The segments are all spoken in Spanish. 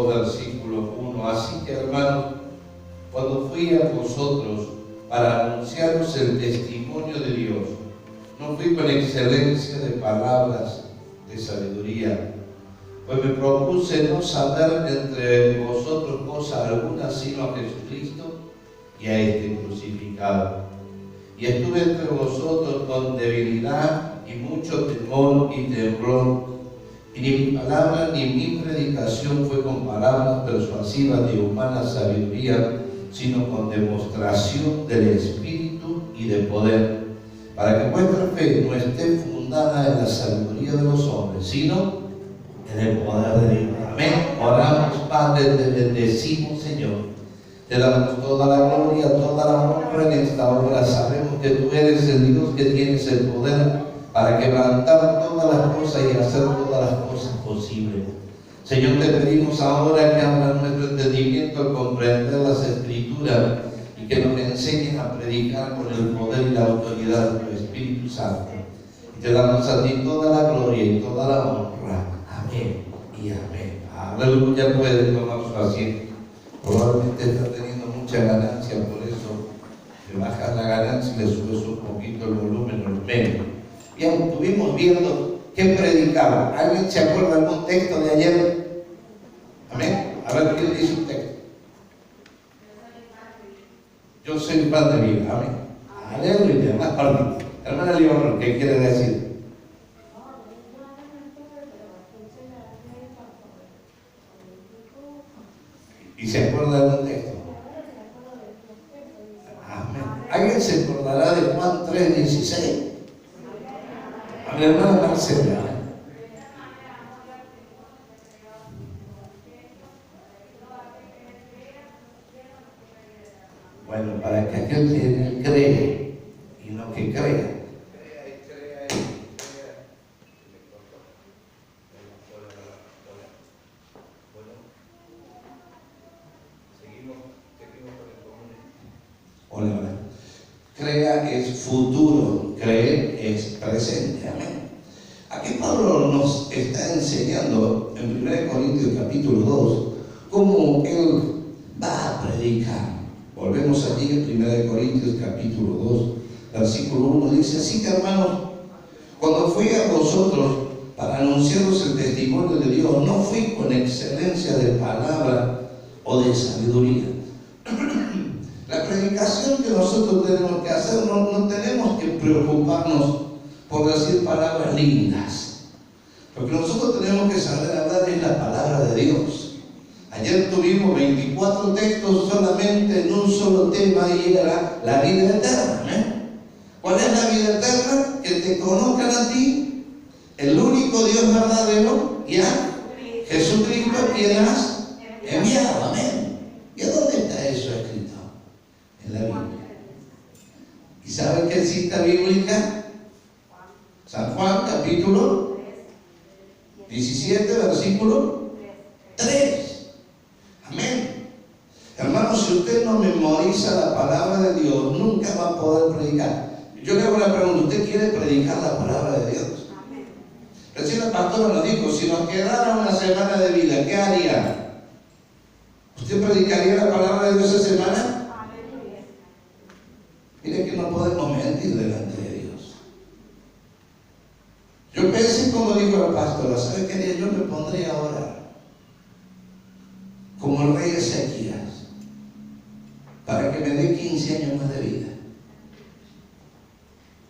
2, versículo 1. Así que, hermanos, cuando fui a vosotros para anunciaros el testimonio de Dios, no fui con excelencia de palabras de sabiduría, pues me propuse no saber entre vosotros cosa alguna sino a Jesucristo y a este crucificado. Y estuve entre vosotros con debilidad y mucho temor y temblor, y ni mi palabra ni mi predicación fue con palabras persuasivas de humana sabiduría, sino con demostración del Espíritu y de poder, para que vuestra fe no esté fundada en la sabiduría de los hombres, sino en el poder de Dios. Amén. Oramos, Padre, te bendecimos, Señor. Te damos toda la gloria, toda la honra en esta hora. Sabemos que tú eres el Dios que tienes el poder para quebrantar todas las cosas y hacer todas las cosas posibles. Señor, te pedimos ahora que abras nuestro entendimiento al comprender las Escrituras y que nos enseñes a predicar con el poder y la autoridad de tu Espíritu Santo. Y te damos a ti toda la gloria y toda la honra. Amén y amén. Aleluya. Puede tomar su asiento. Probablemente está teniendo mucha ganancia, por eso le bajas la ganancia y le subes un poquito el volumen o el medio. Bien, estuvimos viendo qué predicaba. ¿Alguien se acuerda de algún texto de ayer? Amén. A ver, ¿quién dice un texto? Yo soy un pan de vida. Amén. Aleluya. Más partido. Hermana León, ¿qué quiere decir? ¿Y se acuerda de un texto? Amén. ¿Alguien se acordará de Juan 3:16? A mi hermana Marcela. Bueno, para que aquel que cree y no que crea. Crea es futuro, creer es presente. Amén. Aquí Pablo nos está enseñando en 1 Corintios capítulo 2 cómo él va a predicar. Volvemos allí en 1 Corintios capítulo 2, versículo 1. Dice: así que, hermanos, cuando fui a vosotros para anunciaros el testimonio de Dios, no fui con excelencia de palabra o de sabiduría. La predicación que nosotros tenemos que hacer, no tenemos que preocuparnos por decir palabras lindas, porque nosotros tenemos que saber hablar en la palabra de Dios. Ayer tuvimos 24 textos solamente en un solo tema y era la vida eterna. ¿Cuál es la vida eterna? Que te conozcan a ti, el único Dios verdadero, y a Jesucristo, quien has enviado. Amén. ¿Y a dónde está eso escrito? En la Biblia. ¿Y saben qué cita bíblica? San Juan capítulo 17, versículo 3. Amén. Hermanos, si usted no memoriza la palabra de Dios, nunca va a poder predicar. Yo le hago la pregunta: ¿usted quiere predicar la palabra de Dios? Recién la pastora nos dijo: si nos quedara una semana de vida, ¿qué haría? ¿Usted predicaría la palabra de Dios esa semana? Mire que no podemos mentir delante de Dios. Yo pensé, como dijo la pastora, ¿sabe qué? Yo me pondría a orar como el rey Ezequías para que me dé 15 años más de vida.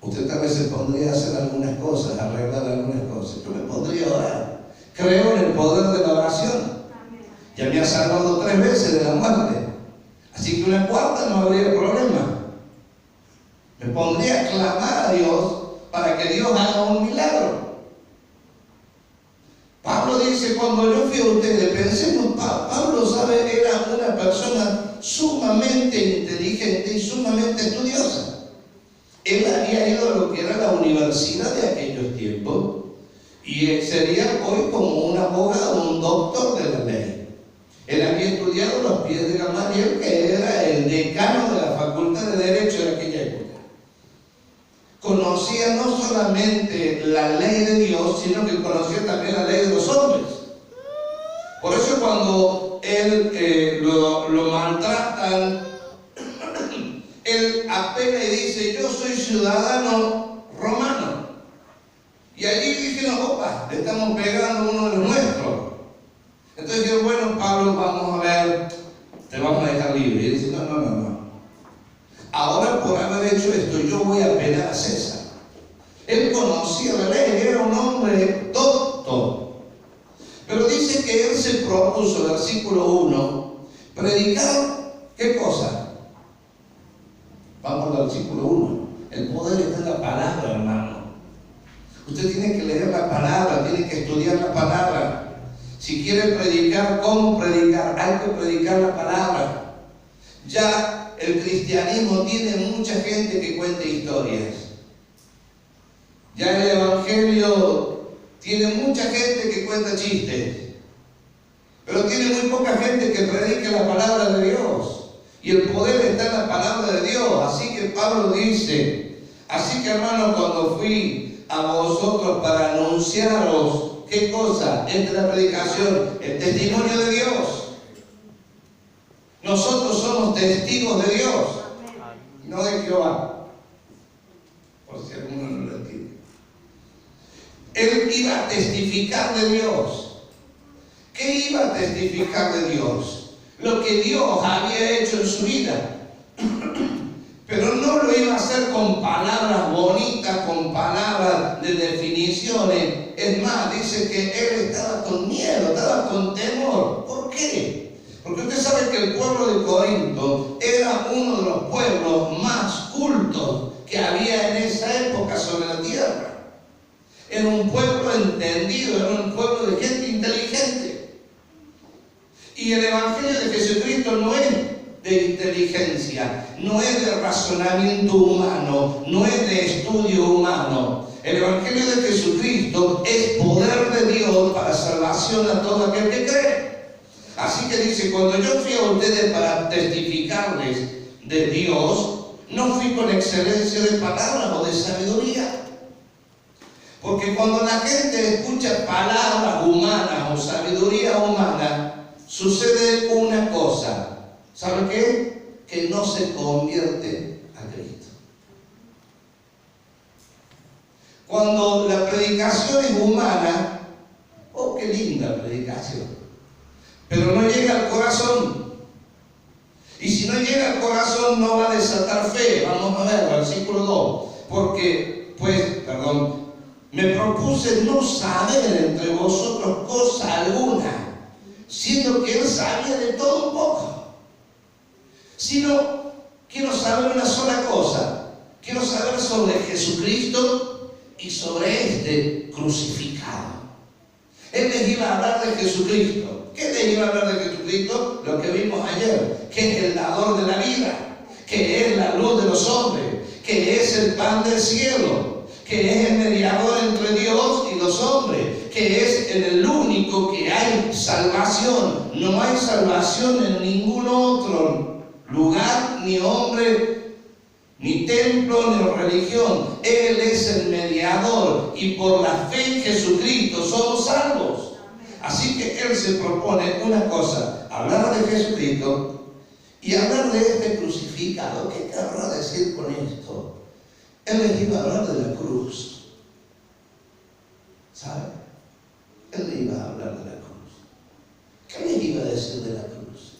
Usted tal vez se pondría a hacer algunas cosas, a arreglar algunas cosas. Yo me pondría a orar. Creo en el poder de la oración. Ya me ha salvado 3 veces de la muerte, así que una cuarta no habría problema. Me pondría a clamar a Dios para que Dios haga un milagro. Pablo dice: cuando yo fui a ustedes, pensemos, Pablo, sabe, era una persona sumamente inteligente y sumamente estudiosa. Él había ido a lo que era la universidad de aquellos tiempos y sería hoy como un abogado, un doctor de la ley. Él había estudiado los pies de Gamaliel, que era el decano de la Facultad de Derecho de aquella época. Conocía no solamente la ley de Dios, sino que conocía también la ley de los hombres. Por eso cuando él lo maltratan, él apela y dice: yo soy ciudadano romano. Y allí dijeron: opa, le estamos pegando a uno de los nuestros. Entonces dijeron: bueno, Pablo, vamos a ver, te vamos a dejar libre. Y él dice: no. Ahora, por haber hecho esto, yo voy a apelar a César. Él conocía la ley, era un hombre docto. Pero dice que él se propuso, versículo 1, predicar, ¿qué cosa? Vamos al versículo 1. El poder está en la palabra, hermano. Usted tiene que leer la palabra, tiene que estudiar la palabra. Si quiere predicar, ¿cómo predicar? Hay que predicar la palabra. Ya el cristianismo tiene mucha gente que cuenta historias. Ya el evangelio tiene mucha gente que cuenta chistes. Pero tiene muy poca gente que predique la palabra de Dios. Y el poder está en la palabra de Dios. Así que Pablo dice: así que, hermanos, cuando fui a vosotros para anunciaros, ¿qué cosa? Entre la predicación, el testimonio de Dios. Nosotros somos testigos de Dios, no de Jehová, por si alguno no lo entiende. Él iba a testificar de Dios. ¿Qué iba a testificar de Dios? Lo que Dios había hecho en su vida. Pero no lo iba a hacer con palabras bonitas, con palabras de definiciones. Es más, dice que él estaba con miedo, estaba con temor. ¿Por qué? Porque usted sabe que el pueblo de Corinto era uno de los pueblos más cultos que había en esa época sobre la tierra. Era un pueblo entendido, era un pueblo de gente inteligente. Y el evangelio de Jesucristo no es de inteligencia, no es de razonamiento humano, no es de estudio humano. El evangelio de Jesucristo es poder de Dios para salvación a todo aquel que cree. Así que dice: cuando yo fui a ustedes para testificarles de Dios, no fui con excelencia de palabras o de sabiduría. Porque cuando la gente escucha palabras humanas o sabiduría humana, sucede una cosa. ¿Sabe qué? Que no se convierte a Cristo. Cuando la predicación es humana, oh, qué linda predicación, pero no llega al corazón. Y si no llega al corazón, no va a desatar fe. Vamos a ver, versículo 2. Porque, me propuse no saber entre vosotros cosa alguna, siendo que él sabía de todo un poco. Sino, quiero saber una sola cosa. Quiero saber sobre Jesucristo y sobre este crucificado. Él les iba a hablar de Jesucristo. ¿Qué les iba a hablar de Jesucristo? Lo que vimos ayer, que es el dador de la vida, que es la luz de los hombres, que es el pan del cielo, que es el mediador entre Dios y los hombres, que es el único que hay salvación. No hay salvación en ningún otro lugar, ni hombre, ni templo, ni religión. Él es el mediador y por la fe en Jesucristo somos salvos. Así que él se propone una cosa: hablar de Jesucristo y hablar de este crucificado. ¿Qué querrá decir con esto? Él les iba a hablar de la cruz. ¿Sabe? Él le iba a hablar de la cruz. ¿Qué les iba a decir de la cruz?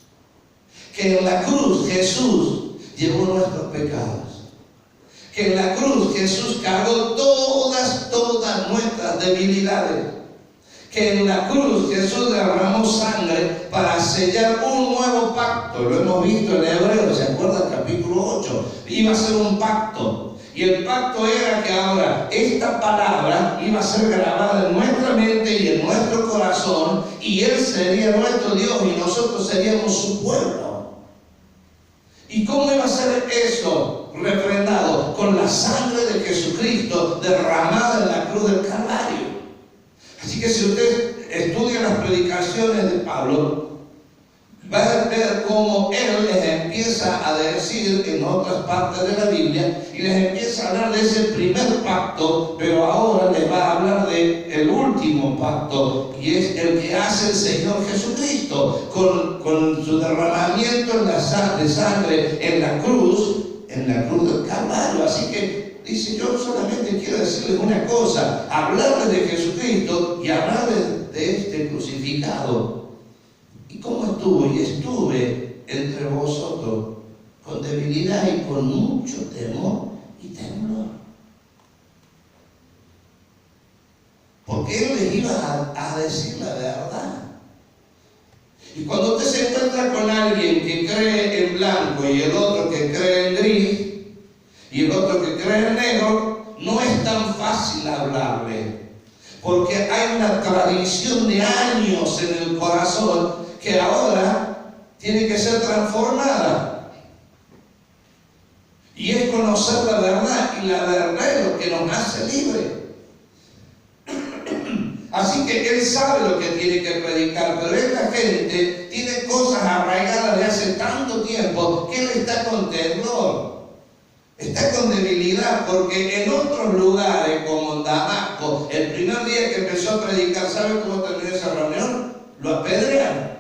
Que en la cruz Jesús llevó nuestros pecados. Que en la cruz Jesús cargó todas nuestras debilidades. Que en la cruz Jesús derramó sangre para sellar un nuevo pacto. Lo hemos visto en Hebreos, ¿se acuerdan? Capítulo 8. Iba a ser un pacto. Y el pacto era que ahora esta palabra iba a ser grabada en nuestra mente y en nuestro corazón, y Él sería nuestro Dios y nosotros seríamos su pueblo. ¿Y cómo iba a ser eso refrendado? Con la sangre de Jesucristo derramada en la cruz del Calvario. Así que si usted estudia las predicaciones de Pablo, va a ver cómo Él les empieza a decir en otras partes de la Biblia y les empieza a hablar de ese primer pacto, pero ahora les va a hablar del último pacto, y es el que hace el Señor Jesucristo con su derramamiento de sangre en la cruz del Calvario. Así que dice, yo solamente quiero decirles una cosa, hablarles de Jesucristo y hablarles de este crucificado. ¿Y cómo estuvo? Y estuve entre vosotros con debilidad y con mucho temor y temblor. Porque Él les iba a decir la verdad. Y cuando usted se encuentra con alguien que cree en blanco y el otro que cree en gris y el otro que cree en negro, no es tan fácil hablarle. Porque hay una tradición de años en el corazón que ahora tiene que ser transformada. Y es conocer la verdad, y la verdad es lo que nos hace libres. Así que Él sabe lo que tiene que predicar, pero esta gente tiene cosas arraigadas de hace tanto tiempo que Él está con temblor, está con debilidad, porque en otros lugares como en Damasco, el primer día que empezó a predicar, ¿sabe cómo terminó esa reunión? Lo apedrearon.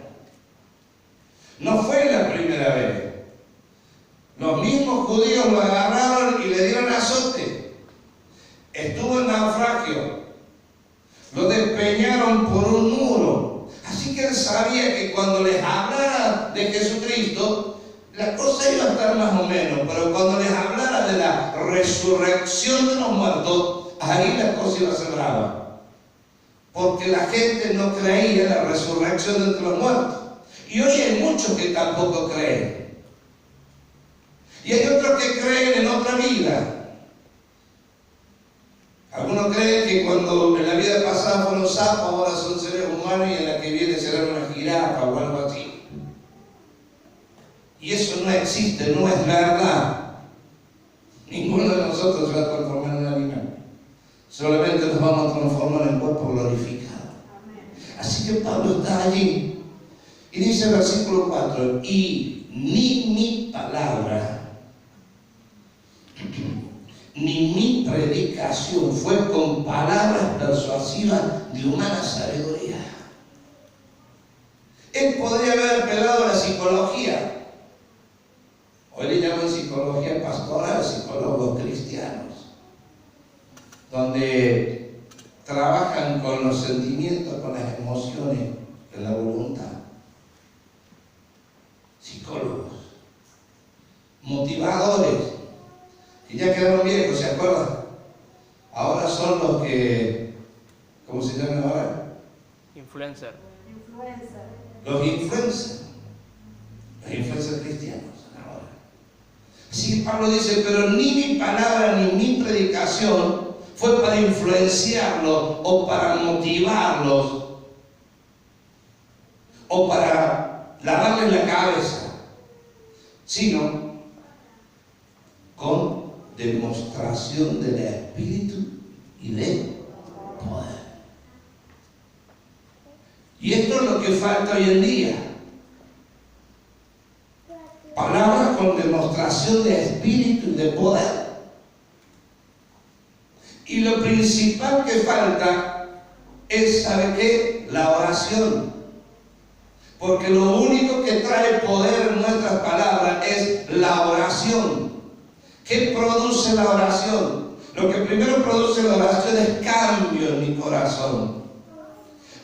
No fue la primera vez. Los mismos judíos lo agarraron y le dieron azote. Estuvo en naufragio. Lo despeñaron por un muro. Así que Él sabía que cuando les hablara de Jesucristo, la cosa iba a estar más o menos. Pero cuando les hablara de la resurrección de los muertos, ahí la cosa iba a ser brava. Porque la gente no creía en la resurrección de entre los muertos. Y hoy hay muchos que tampoco creen. Y hay otros que creen en otra vida. Algunos creen que cuando en la vida pasada fueron sapos, ahora son seres humanos y en la que viene serán una jirafa o algo así. Y eso no existe, no es verdad. Ninguno de nosotros se va a transformar en un animal. Solamente nos vamos a transformar en cuerpo glorificado. Así que Pablo está allí. Y dice el versículo 4, y ni mi palabra, ni mi predicación fue con palabras persuasivas de humana sabiduría. Él podría haber apelado a la psicología. Hoy le llaman psicología pastoral, psicólogos cristianos, donde trabajan con los sentimientos, con las emociones, con la voluntad. Psicólogos, motivadores, que ya quedaron viejos, ¿se acuerdan? Ahora son los que, ¿cómo se llaman ahora? Influencer. Los influencers cristianos ahora. Así que Pablo dice, pero ni mi palabra ni mi predicación fue para influenciarlos o para motivarlos o para lavarles la cabeza, sino con demostración del Espíritu y de poder. Y esto es lo que falta hoy en día. Palabras con demostración de Espíritu y de poder. Y lo principal que falta es, ¿sabe qué? La oración. Porque lo único que trae poder en nuestras palabras es la oración. ¿Qué produce la oración? Lo que primero produce la oración es cambio en mi corazón.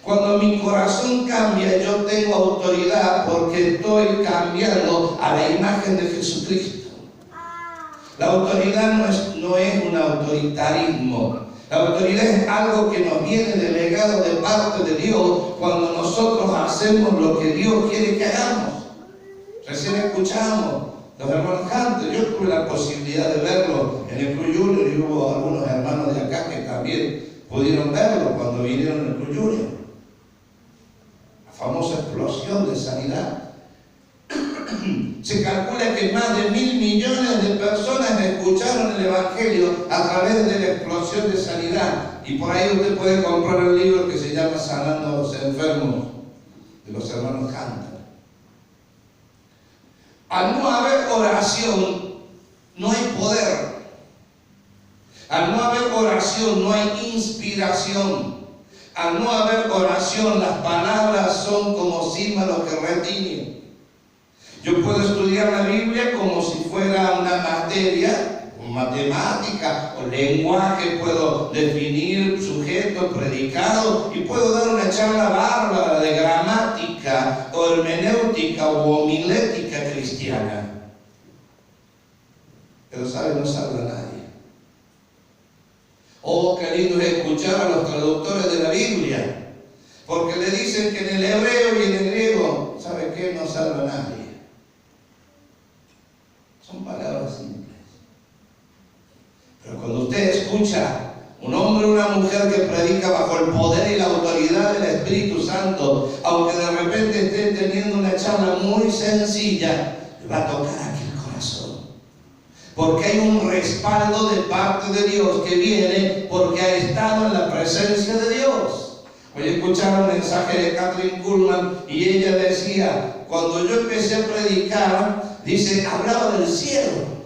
Cuando mi corazón cambia, yo tengo autoridad porque estoy cambiando a la imagen de Jesucristo. La autoridad no es un autoritarismo. La autoridad es algo que nos viene delegado de parte de Dios cuando nosotros hacemos lo que Dios quiere que hagamos. Recién escuchamos los hermanos cantos. Yo tuve la posibilidad de verlo en el Club Junior y hubo algunos hermanos de acá que también pudieron verlo cuando vinieron al Club Junior. La famosa explosión de sanidad. Se calcula que más de 1.000 millones de personas escucharon el Evangelio a través de la explosión de sanidad. Y por ahí usted puede comprar el libro que se llama Sanando a los Enfermos, de los hermanos Hunter. Al no haber oración, no hay poder. Al no haber oración, no hay inspiración. Al no haber oración, las palabras son como címbalos que retiñen. Yo puedo estudiar la Biblia como si fuera una materia, matemática o lenguaje, puedo definir sujeto, predicado, y puedo dar una charla bárbara de gramática o hermenéutica o homilética cristiana. Pero ¿sabe? No salva a nadie. Oh, qué lindo es escuchar a los traductores de la Biblia, porque le dicen que en el hebreo y en el griego, ¿sabe qué? No salva a nadie. Son palabras simples. Pero cuando usted escucha un hombre o una mujer que predica bajo el poder y la autoridad del Espíritu Santo, aunque de repente esté teniendo una charla muy sencilla, le va a tocar aquí el corazón. Porque hay un respaldo de parte de Dios que viene porque ha estado en la presencia de Dios. Hoy escuchaba un mensaje de Kathryn Kuhlman y ella decía, cuando yo empecé a predicar, dice, hablaba del cielo.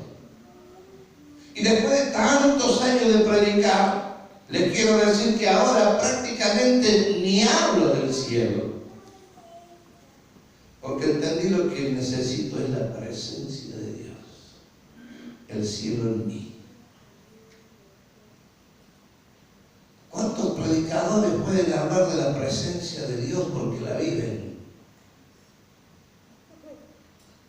Y después de tantos años de predicar, les quiero decir que ahora prácticamente ni hablo del cielo. Porque entendí lo que necesito es la presencia de Dios. El cielo en mí. ¿Cuántos predicadores pueden hablar de la presencia de Dios porque la viven?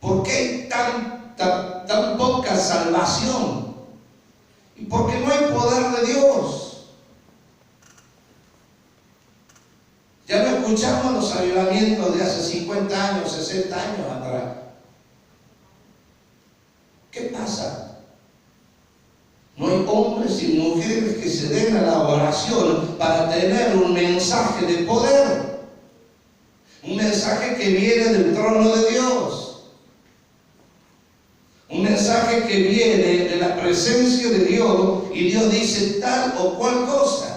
¿Por qué hay tan poca salvación? Y porque no hay poder de Dios. Ya no escuchamos los avivamientos de hace 50 años, 60 años atrás. ¿Qué pasa? No hay hombres y mujeres que se den a la oración para tener un mensaje de poder. Un mensaje que viene del trono de Dios. Un mensaje que viene de la presencia de Dios y Dios dice tal o cual cosa.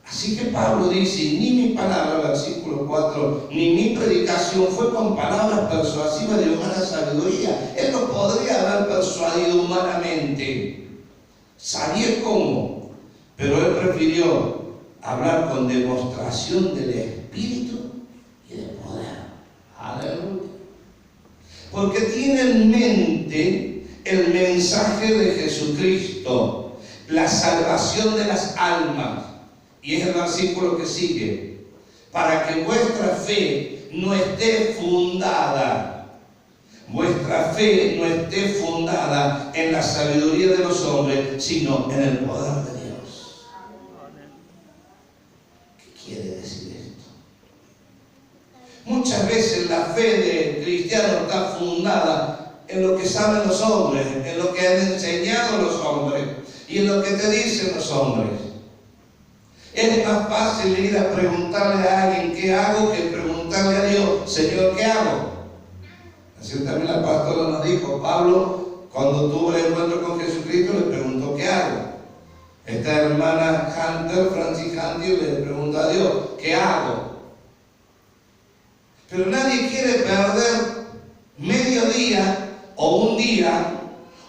Así que Pablo dice, ni mi palabra, versículo 4, ni mi predicación fue con palabras persuasivas de humana sabiduría. Él no podría haber persuadido humanamente. Sabía cómo, pero él prefirió hablar con demostración del Espíritu y de poder. Aleluya. Porque tiene en mente el mensaje de Jesucristo, la salvación de las almas. Y es el versículo que sigue. Para que vuestra fe no esté fundada. Vuestra fe no esté fundada en la sabiduría de los hombres, sino en el poder de Dios. ¿Qué quiere decir esto? Muchas veces la fe del cristiano está fundada en lo que saben los hombres, en lo que han enseñado los hombres y en lo que te dicen los hombres. Es más fácil ir a preguntarle a alguien qué hago que preguntarle a Dios, Señor, ¿qué hago? Así también la pastora nos dijo, Pablo, cuando tuvo el encuentro con Jesucristo, le preguntó, ¿qué hago? Esta hermana Hunter, Francis Hunter, le preguntó a Dios, ¿qué hago? Pero nadie quiere perder medio día, o un día,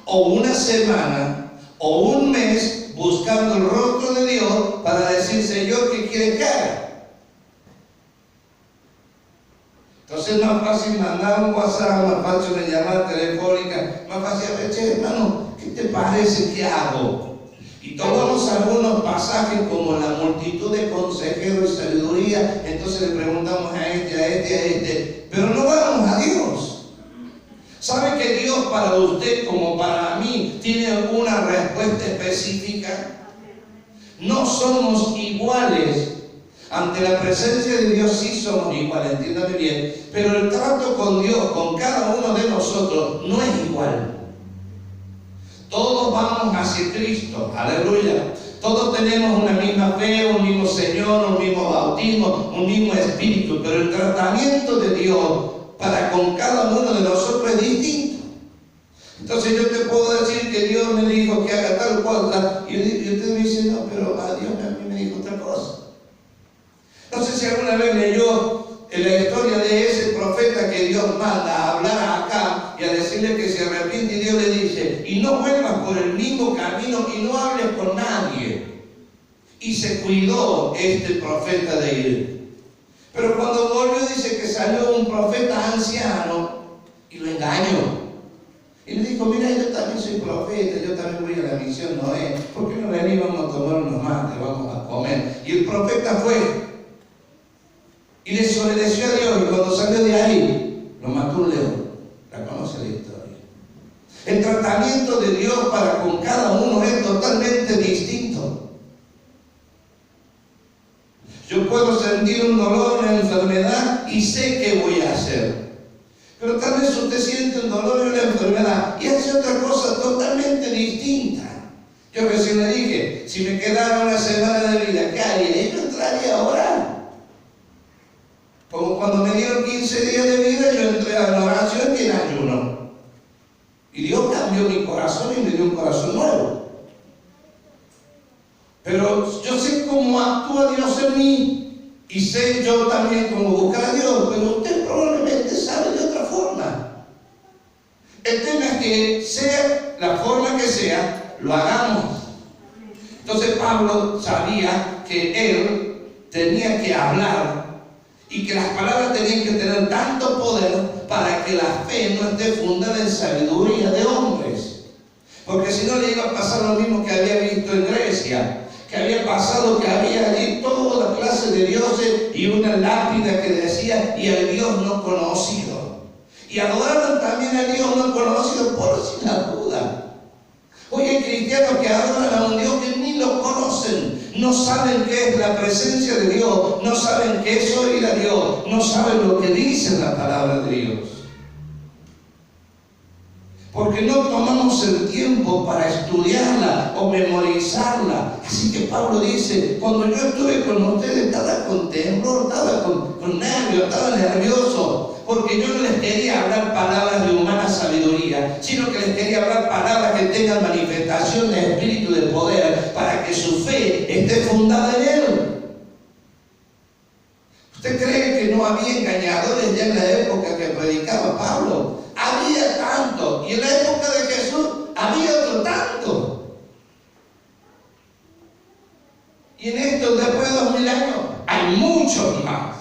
o una semana, o un mes, buscando el rostro de Dios para decir, Señor, ¿qué quiere que haga? Entonces es más fácil mandar un WhatsApp, más fácil una llamada telefónica, más fácil, che, hermano, ¿qué te parece que hago? Y tomamos algunos pasajes como la multitud de consejeros y sabiduría, entonces le preguntamos a este, pero no vamos a Dios. ¿Sabe que Dios para usted como para mí tiene una respuesta específica? No somos iguales. Ante la presencia de Dios sí somos iguales, entiéndame bien. Pero el trato con Dios, con cada uno de nosotros, no es igual. Todos vamos hacia Cristo, aleluya. Todos tenemos una misma fe, un mismo Señor, un mismo bautismo, un mismo Espíritu. Pero el tratamiento de Dios para con cada uno de nosotros es distinto. Entonces yo te puedo decir que Dios me dijo que haga tal cosa y usted me dice, no, pero a Dios a mí me dijo otra cosa. No sé si alguna vez leyó en la historia de ese profeta que Dios manda a hablar a Acab y a decirle que se arrepiente, y Dios le dice, y no vuelvas por el mismo camino y no hables con nadie. Y se cuidó este profeta de ir. Pero cuando volvió, dice que salió un profeta anciano y lo engañó. Y le dijo, mira, yo también soy profeta, yo también voy a la misión Noé, ¿por qué no venimos a tomar unos mates, vamos a comer? Y el profeta fue y desobedeció a Dios, y cuando salió de ahí, lo mató un león. La conoce la historia. El tratamiento de Dios para con cada uno es totalmente distinto. Yo puedo sentir un dolor, una enfermedad, y sé qué voy a hacer. Pero tal vez usted siente un dolor y una enfermedad y hace otra cosa totalmente distinta. Yo recién le dije, si me quedara una semana de vida, ¿qué haría? Yo entraría a orar. Como cuando me dieron 15 días de vida, yo entré a la oración y en ayuno. Y Dios cambió mi corazón y me dio un corazón nuevo. Pero yo sé cómo actúa Dios en mí. Y sé yo también cómo buscar a Dios, pero usted probablemente sabe de otra forma. El tema es que sea la forma que sea, lo hagamos. Entonces Pablo sabía que él tenía que hablar y que las palabras tenían que tener tanto poder para que la fe no esté fundada en sabiduría de hombres. Porque si no le iba a pasar lo mismo que había visto en Grecia. Que había pasado, que había allí toda clase de dioses y una lápida que decía, y al Dios no conocido. Y adoraron también al Dios no conocido por si la duda. Hoy hay cristianos que adoran a un Dios que ni lo conocen, no saben qué es la presencia de Dios, no saben qué es oír a Dios, no saben lo que dice la palabra de Dios. Porque no tomamos el tiempo para estudiarla o memorizarla. Así que Pablo dice, cuando yo estuve con ustedes estaba con temblor, estaba con nervios, estaba nervioso, porque yo no les quería hablar palabras de humana sabiduría, sino que les quería hablar palabras que tengan manifestación de espíritu de poder, para que su fe esté fundada en Él. ¿Usted cree que no había engañadores ya en la época que predicaba Pablo? Había tanto, y en la época de Jesús había otro tanto. Y en estos, después de 2000 años, hay muchos más.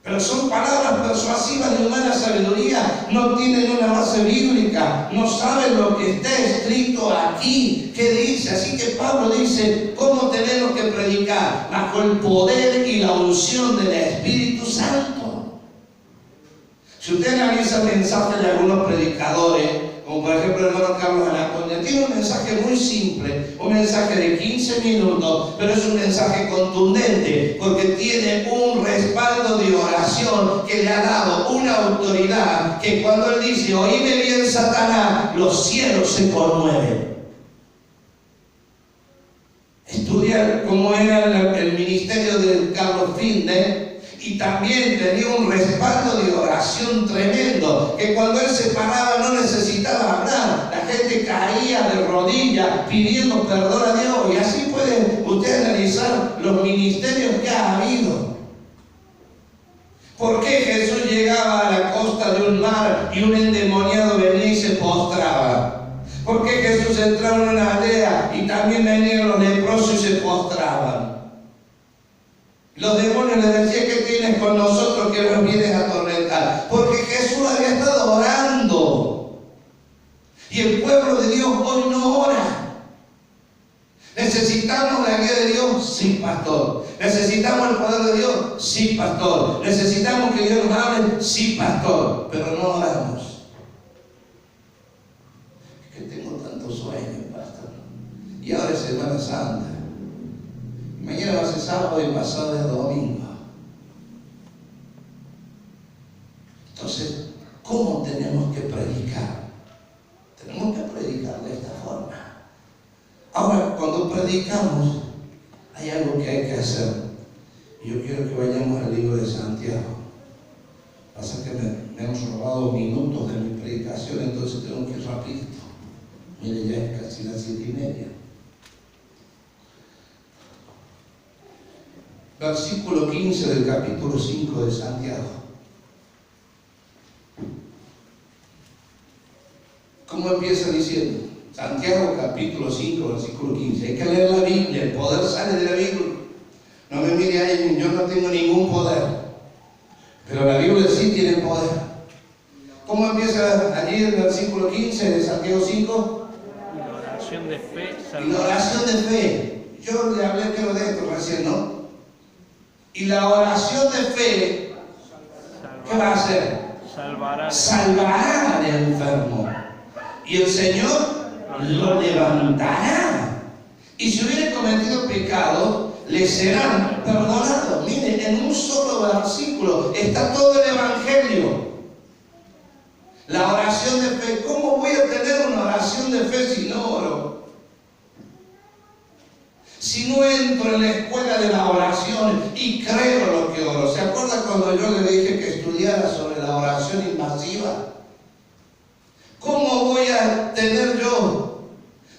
Pero son palabras persuasivas de humana sabiduría, no tienen una base bíblica, no saben lo que está escrito aquí, qué dice. Así que Pablo dice, ¿cómo tenemos que predicar? Bajo el poder y la unción del Espíritu Santo. Si usted analiza el mensaje de algunos predicadores, como por ejemplo el hermano Carlos Anaconda, tiene un mensaje muy simple, un mensaje de 15 minutos, pero es un mensaje contundente, porque tiene un respaldo de oración que le ha dado una autoridad, que cuando él dice, oíme bien Satanás, los cielos se conmueven. Estudia cómo era el ministerio de Carlos Finde, y también tenía un respaldo de oración tremendo, que cuando él se paraba no necesitaba hablar, la gente caía de rodillas pidiendo perdón a Dios. Y así puede usted analizar los ministerios que ha habido. ¿Por qué Jesús llegaba a la costa de un mar y un endemoniado venía y se postraba? ¿Por qué Jesús entraba en una aldea y también venían los leprosos y se postraban? Los demonios le decían, ¿qué tienes con nosotros que nos vienes a atormentar? Porque Jesús había estado orando. Y el pueblo de Dios hoy no ora. ¿Necesitamos la guía de Dios? Sí, pastor. ¿Necesitamos el poder de Dios? Sí, pastor. ¿Necesitamos que Dios nos hable? Sí, pastor. Pero no oramos. Es que tengo tanto sueño, pastor. Y ahora es Semana Santa. Mañana va a ser sábado y pasado es domingo. Entonces, ¿cómo tenemos que predicar? Tenemos que predicar de esta forma. Ahora, cuando predicamos, hay algo que hay que hacer. Y yo quiero que vayamos al libro de Santiago. Pasa que me hemos robado minutos de mi predicación, entonces tengo que ir rapidito. Mire, ya es casi las 7:30. versículo 15 del capítulo 5 de Santiago. ¿Cómo empieza diciendo? Santiago capítulo 5, versículo 15. Hay que leer la Biblia, el poder sale de la Biblia. No me mire ahí, yo no tengo ningún poder, pero la Biblia sí tiene poder. ¿Cómo empieza allí el versículo 15 de Santiago 5? La oración de fe Y la oración de fe. Yo le hablé creo de esto recién, ¿no? Y la oración de fe, ¿qué va a hacer? Salvará al enfermo. Y el Señor lo levantará. Y si hubiera cometido pecado, le serán perdonados. Miren, en un solo versículo está todo el Evangelio. La oración de fe. ¿Cómo voy a tener una oración de fe si no oro? Si no entro en la escuela de la oración y creo lo que oro. ¿Se acuerda cuando yo le dije que estudiara sobre la oración invasiva? ¿Cómo voy a tener yo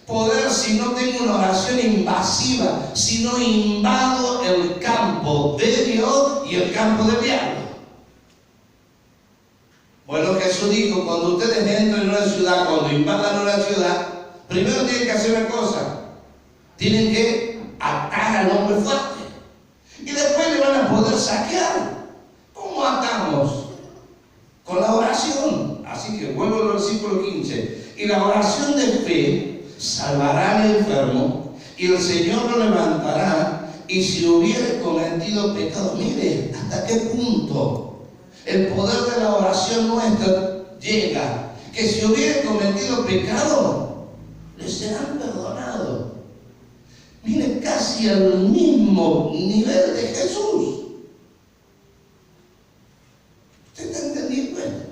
poder si no tengo una oración invasiva, si no invado el campo de Dios y el campo del diablo? Bueno, Jesús dijo, cuando ustedes entren en una ciudad, cuando invadan una ciudad, primero tienen que hacer una cosa. Tienen que atar al hombre fuerte. Y después le van a poder saquear. ¿Cómo atamos? Con la oración. Así que vuelvo al versículo 15. Y la oración de fe salvará al enfermo y el Señor lo levantará. Y si hubiere cometido pecado, mire hasta qué punto el poder de la oración nuestra llega. Que si hubiere cometido pecado, le serán perdonados. Mire, casi al mismo nivel de Jesús. ¿Usted está entendiendo esto?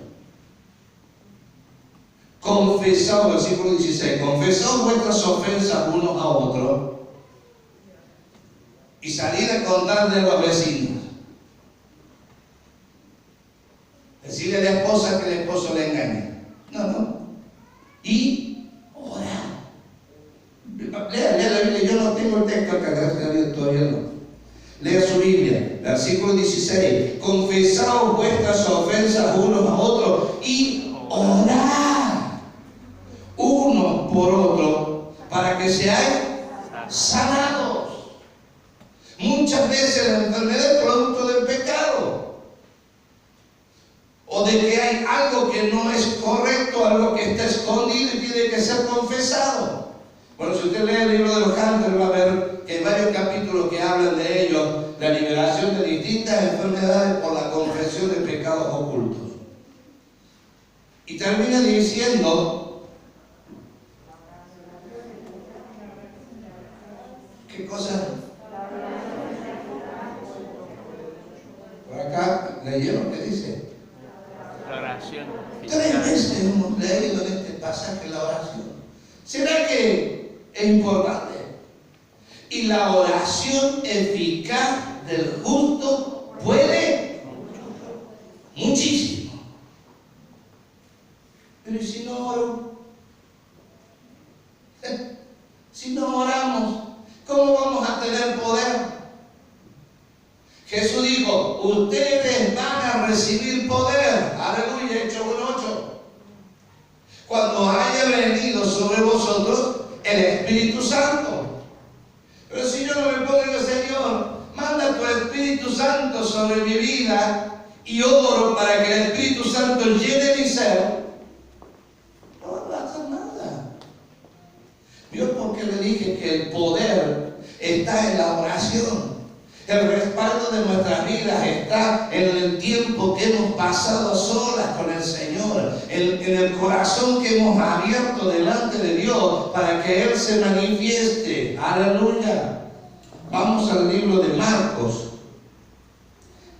Confesaos, versículo 16, confesaos vuestras ofensas unos a otros y salid a contarle a los vecinos. Decirle a la esposa que el esposo le engaña. No. Y orar. Lea la Biblia, yo no tengo el texto acá, gracias a Dios, todavía no. Lea su Biblia, versículo 16. Confesaos vuestras ofensas unos a otros y orad unos por otros para que seáis sanados. Muchas veces la enfermedad es producto del pecado. O de que hay algo que no es correcto, algo que está escondido y tiene que ser confesado. Bueno, si usted lee el libro de los Cantos, va a ver que hay varios capítulos que hablan de ello, la liberación de distintas enfermedades por la confesión de pecados ocultos. Y termina diciendo, ¿qué cosa? Por acá, ¿leyeron qué dice? La oración. 3 veces hemos leído en este pasaje la oración. ¿Será que es importante? Y la oración eficaz del justo puede muchísimo. Pero ¿y si no oro? Si no oramos, ¿cómo vamos a tener poder? Jesús dijo, ustedes van a recibir poder. Aleluya, Hechos 1:8. Cuando haya venido sobre vosotros el Espíritu Santo. Pero si yo no me pongo, Señor, manda tu Espíritu Santo sobre mi vida y oro para que el Espíritu Santo llene mi ser, no va a hacer nada. Dios, porque le dije que el poder está en la oración. El respaldo de nuestras vidas está en el tiempo que hemos pasado a solas con el Señor, en el corazón que hemos abierto delante de Dios para que Él se manifieste. Aleluya. Vamos al libro de Marcos.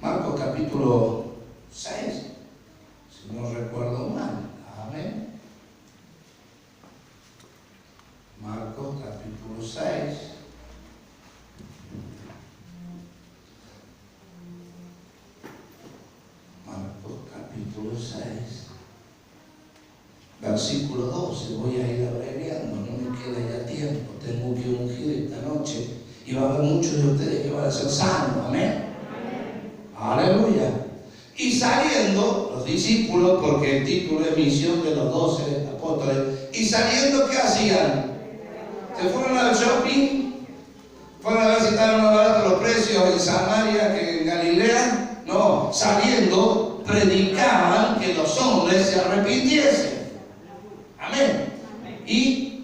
Marcos capítulo 6, si no recuerdo mal. Amén. Marcos capítulo 6. Capítulo 6, versículo 12, voy a ir abreviando, no me queda ya tiempo, tengo que ungir esta noche Y va a haber muchos de ustedes que van a ser sanos. Amén. Aleluya. Y saliendo los discípulos, porque el título es Misión de los 12 apóstoles, y saliendo, ¿qué hacían? Se fueron al shopping, fueron a ver si estaban más baratos los precios en Samaria que en Galilea. No, saliendo predicaban que los hombres se arrepintiesen. Amén. Y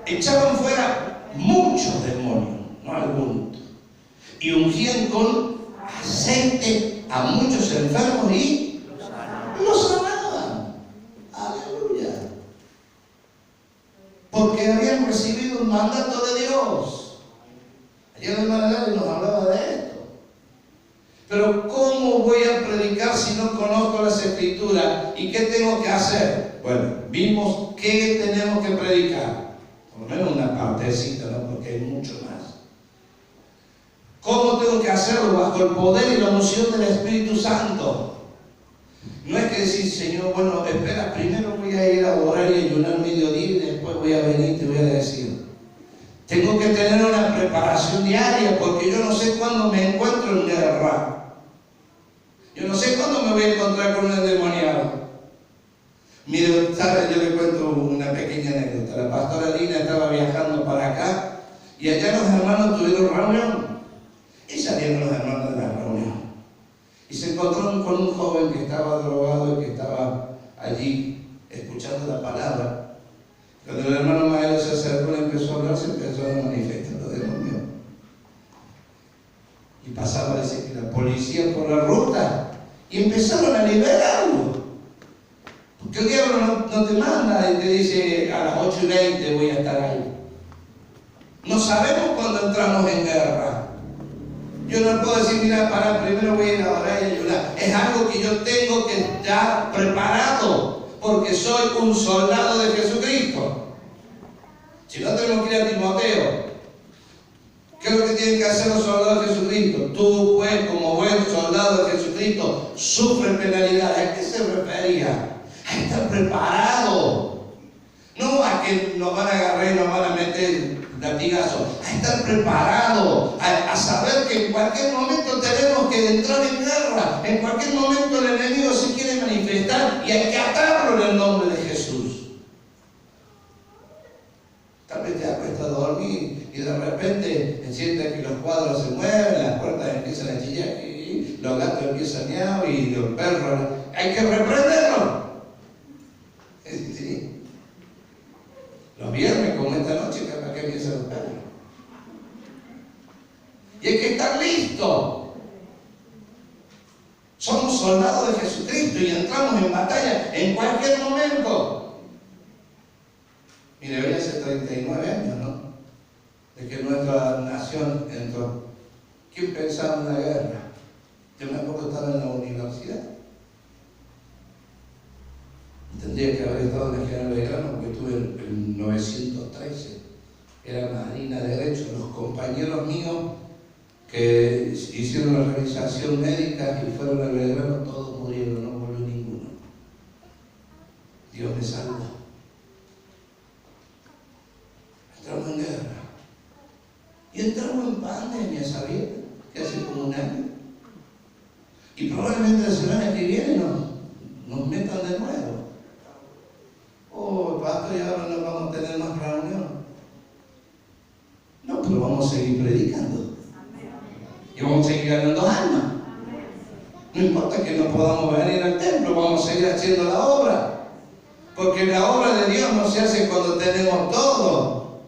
echaban fuera muchos demonios, no algunos, y ungían con aceite a muchos enfermos y los sanaban. Aleluya. Porque habían recibido un mandato de Dios. Ayer el hermano Gary nos hablaba de esto. Pero ¿cómo voy a predicar si no conozco las Escrituras? ¿Y qué tengo que hacer? Bueno, vimos qué tenemos que predicar. Por lo menos una partecita, ¿no? Porque hay mucho más. ¿Cómo tengo que hacerlo? Bajo el poder y la unción del Espíritu Santo. No es que decir, Señor, bueno, espera, primero voy a ir a orar y ayunar mediodía y después voy a venir y te voy a decir. Tengo que tener una preparación diaria porque yo no sé cuándo me encuentro en guerra. Yo no sé cuándo me voy a encontrar con un endemoniado. Mire, yo le cuento una pequeña anécdota. La pastora Lina estaba viajando para acá y allá los hermanos tuvieron reunión. Y salieron los hermanos de la reunión. Y se encontró con un joven que estaba drogado y que estaba allí escuchando la palabra. Cuando el hermano Maelo se acercó y empezó a hablar, se empezó a manifestar los demonios. Y pasaba a decir que la policía por la ruta y empezaron a liberarlo. Porque el diablo no te manda y te dice a las 8:20 voy a estar ahí. No sabemos cuándo entramos en guerra. Yo no puedo decir, mira, primero voy a ir a orar y ayudar. Es algo que yo tengo que estar preparado, porque soy un soldado de Jesucristo. Si no, tenemos que ir a Timoteo. ¿Qué es lo que tienen que hacer los soldados de Jesucristo? Tú, pues, como buen soldado de Jesucristo, sufre penalidades. ¿A qué se refería? A estar preparado. No a que nos van a agarrar y nos van a meter latigazo, a estar preparado, a saber que en cualquier momento tenemos que entrar en guerra, en cualquier momento el enemigo se quiere manifestar y hay que atarlo en el nombre de Jesús. Tal vez te acuestas a dormir y de repente sientes que los cuadros se mueven, las puertas empiezan a chillar y los gatos empiezan a miau y los perros, hay que reprenderlo. ¿Sí? Los viernes, como esta noche, capaz que empiezan los perros. Y hay que estar listo. Somos soldados de Jesucristo y entramos en batalla en cualquier momento. Mire, hoy hace 39 años, ¿no? De que nuestra nación entró. ¿Quién pensaba en la guerra? Yo me acuerdo que estaba en la universidad. Tendría que haber estado en el General Belgrano porque estuve en 913. Era Marina de Derecho. Los compañeros míos que hicieron la revisación médica y fueron al Belgrano, todos murieron, no volvió ninguno. Dios me salvó. Entramos en guerra. Y entramos en pandemia, ¿sabían? Que hace como un año. Y probablemente la semana que viene nos metan de nuevo. Oh, pastor, y ahora no vamos a tener más reunión. No, pero vamos a seguir predicando. Y vamos a seguir ganando almas. No importa que no podamos venir al templo, vamos a seguir haciendo la obra. Porque la obra de Dios no se hace cuando tenemos todo.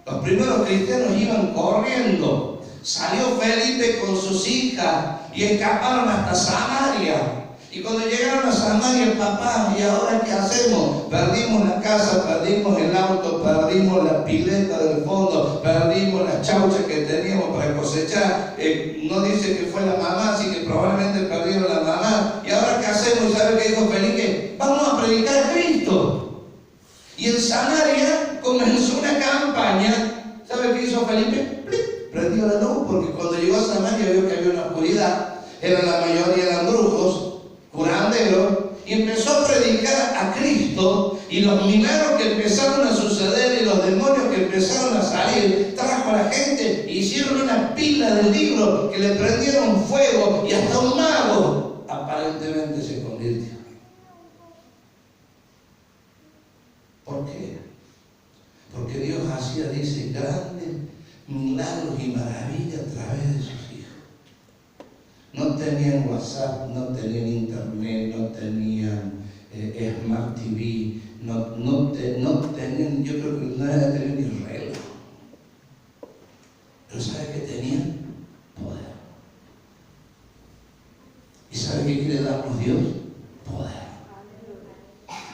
Los primeros cristianos iban corriendo. Salió Felipe con sus hijas y escaparon hasta Samaria. Y cuando llegaron a Samaria, papá, ¿y ahora qué hacemos? Perdimos la casa, perdimos el auto, perdimos la pileta del fondo, perdimos las chauchas que teníamos para cosechar. No dice que fue la mamá, así que probablemente perdieron la mamá. ¿Y ahora qué hacemos? ¿Y sabe qué dijo Felipe? Vamos a predicar a Cristo. Y en Samaria comenzó una campaña. ¿Sabe qué hizo Felipe? Prendió la luz, porque cuando llegó a Samaria vio que había una oscuridad. La mayoría eran brujos, curanderos, y empezó a predicar a Cristo, y los milagros que empezaron a suceder y los demonios que empezaron a salir trajo con la gente, hicieron una pila de libros que le prendieron fuego y hasta un mago aparentemente se convirtió. ¿Por qué? Porque Dios hacía, dice, grandes milagros y maravillas a través de sus hijos. No tenían WhatsApp, no tenían internet, no tenían Smart TV, no tenían, yo creo que no tenían ni reloj. Pero ¿sabe qué tenían? Poder. ¿Y sabe qué quiere darnos Dios? Poder.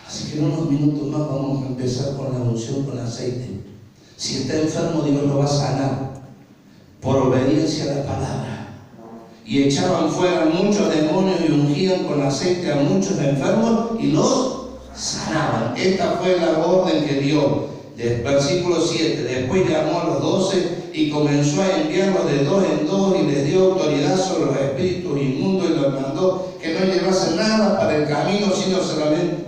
Así que en unos minutos más vamos a empezar con la unción con aceite. Si está enfermo, Dios lo va a sanar por obediencia a la palabra. Y echaban fuera muchos demonios y ungían con aceite a muchos enfermos y los sanaban. Esta fue la orden que dio. Versículo 7. Después llamó a los 12 y comenzó a enviarlos de dos en dos y les dio autoridad sobre los espíritus inmundos y los mandó que no llevasen nada para el camino, sino solamente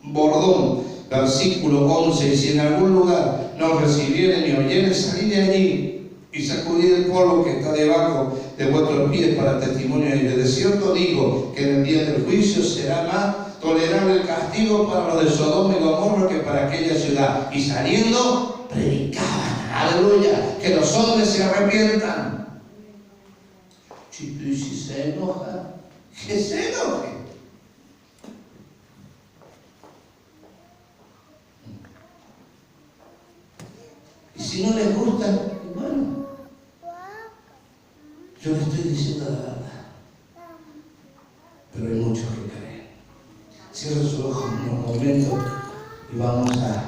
bordón. Versículo 11. Y si en algún lugar no recibieren ni oyeren, salid de allí y sacudid el polvo que está debajo de vuestros pies para testimonio de ellos. De cierto digo que en el día del juicio será más tolerable el castigo para los de Sodoma y Gomorra que para aquella ciudad. Y saliendo, predicaban, aleluya, que los hombres se arrepientan. Y si se enoja, que se enoje. Y si no les gusta, bueno, yo le estoy diciendo la verdad. Pero hay muchos que creen. Cierra sus ojos unos momentos y vamos a